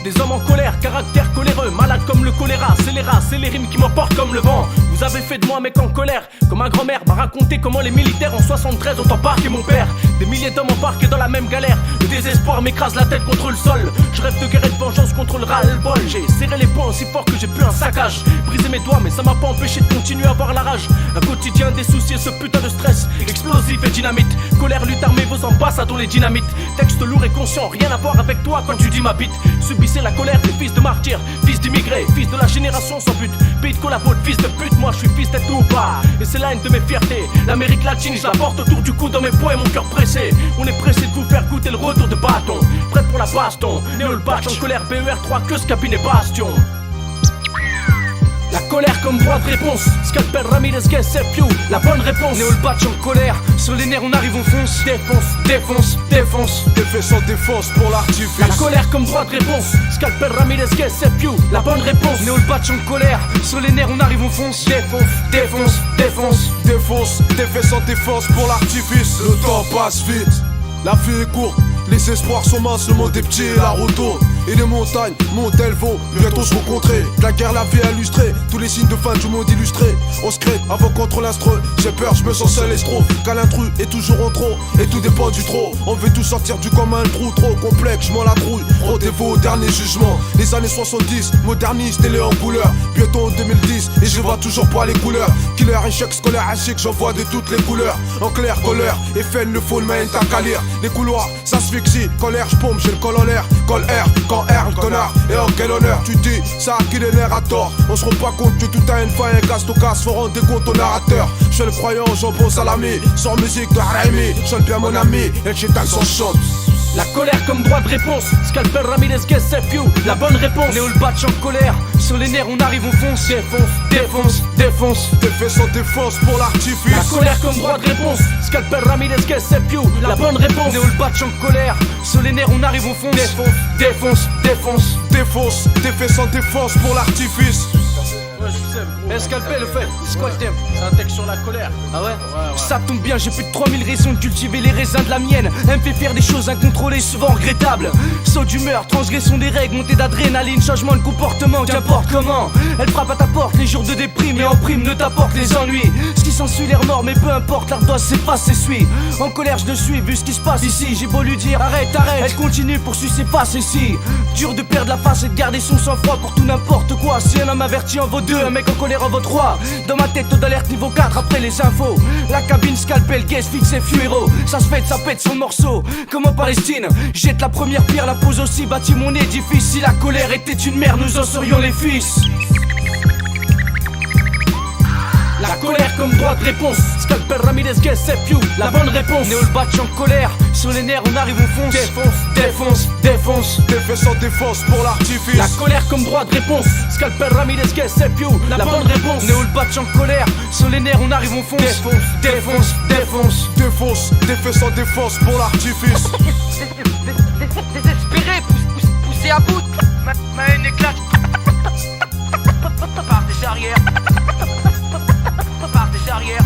Des hommes en colère, caractère coléreux, malade comme le choléra. C'est les rats, c'est les rimes qui m'emportent comme le vent. Vous avez fait de moi un mec en colère, comme ma grand-mère m'a raconté comment les militaires en 73 ont embarqué mon père. Des milliers d'hommes embarqués dans la même galère. Le désespoir m'écrase la tête contre le sol. Je rêve de guerre et de vengeance contre le ras-le-bol. J'ai serré les poings aussi fort que j'ai pu un saccage. Brisé mes doigts mais ça m'a pas empêché de continuer à avoir la rage. Un quotidien, des soucis et ce putain de stress explosif et dynamite. Colère, lutte armée, vos ambassadeurs les dynamites. Texte lourd et conscient, rien à voir avec toi quand tu dis ma bite. Subissez la colère des fils de martyrs, fils d'immigrés, fils de la génération sans but. Pays de collabos, fils de pute, moi je suis fils d'être ou pas. Et c'est là une de mes fiertés. L'Amérique latine, je la porte autour du cou dans mes poings et mon cœur pressé. On est pressé de vous faire goûter le retour de bâton. Prête pour la baston, Néo le batch en colère, BER3, que ce cabinet bastion. La colère comme droit de réponse, Scalpel, Ramirez, Guess, FU, la bonne réponse. Néo le batch en colère, sur les nerfs on arrive, on fonce. Défonce, défonce, défonce. Défait sans défense pour l'artifice. La colère comme droit de réponse, Scalpel, Ramirez, Guess, FU, la bonne réponse. Néo le batch en colère, sur les nerfs on arrive, on fonce. Défonce, défonce, défonce. Défonce, défait sans défense pour l'artifice. Le temps passe vite, la vie est courte. Les espoirs sont minces, le monde est petit et la route tourne. Et les montagnes montent, elles vont bientôt se rencontrer. La guerre, la vie illustrée, tous les signes de fin du monde illustrés. On se crée avant contre l'instru. J'ai peur, je me sens seul et trop. Car l'intrus est toujours en trop. Et tout dépend du trop. On veut tout sortir du commun, le trou trop complexe, je m'en la trouille. Rendez-vous au dernier jugement. Les années 70, moderniste, télé en couleur. Bientôt en 2010, et je vois toujours pas les couleurs. Killer, échec scolaire, chic, j'en vois de toutes les couleurs. En clair, colère, et FN, le faux, le main, t'as qu'à lire. Les couloirs, ça se fixe. Colère, j'pompe, j'ai le col en l'air. Col R, quand R, le connard. Et en quel honneur, tu dis, ça a qui les nerfs à tort. On se rend pas compte que tout a une fin, un casse, faut rendre des comptes au narrateur. J'suis le croyant, jambon salami. Sans musique de Raimi, chante bien mon ami. Et le chétan s'en chante. La colère comme droit de réponse, Scalpel, Ramirez, Guess, FU, la bonne réponse. Néo le batch en colère, sur les nerfs on arrive, on fonce. Défonce, défonce, défonce. Défait sans défense pour l'artifice. La colère comme droit de réponse, Scalpel, Ramirez, Guess, FU, la bonne réponse. Néo le batch en colère, sur les nerfs on arrive, on fonce. Défonce, défonce, défonce. Défonce, défait sans défense pour l'artifice. Scalpel le fait, c'est quoi le thème? C'est un texte sur la colère. Ah ouais, Ça tombe bien, j'ai plus de 3000 raisons de cultiver les raisins de la mienne. Elle me fait faire des choses incontrôlées, souvent regrettables. Saut d'humeur, transgression des règles, montée d'adrénaline, changement de comportement, qu'importe comment. Elle frappe à ta porte les jours de déprime et en prime ne t'apporte les ennuis. Ce qui s'ensuit l'air mort, mais peu importe, l'ardoise s'efface, s'essuie. En colère, je le suis, vu ce qui se passe ici. J'ai beau lui dire, arrête, arrête. Elle continue, poursuit ses passes ici. Dur de perdre la face et de garder son sang-froid pour tout n'importe quoi. Si un homme averti en vaut deux, un mec en colère en vaut trois. Dans ma tête, taux d'alerte niveau 4 après les infos. La cabine, Scalpel, Guess, fixe et fuéro. Ça se fait, ça pète son morceau. Comme en Palestine, jette la première pierre, la pose aussi, bâtit mon édifice. Si la colère était une mère, nous en serions les fils. La colère comme droit de réponse, Scalpel, Ramirez, Guess, FU, la bonne réponse. Néo le batch en colère, sur les nerfs on arrive, on fonce. Défonce, défonce, défonce. Défait sans défense pour l'artifice. La colère comme droit de réponse, Scalpel, Ramirez, Guess, FU, la bonne réponse. Néo le batch en colère, sur les nerfs on arrive, on fonce. Défonce, défonce, défonce. Défonce, défait sans défense pour l'artifice. Désespéré, poussé à bout. Ma haine éclate. Par des arrières. Par des arrières.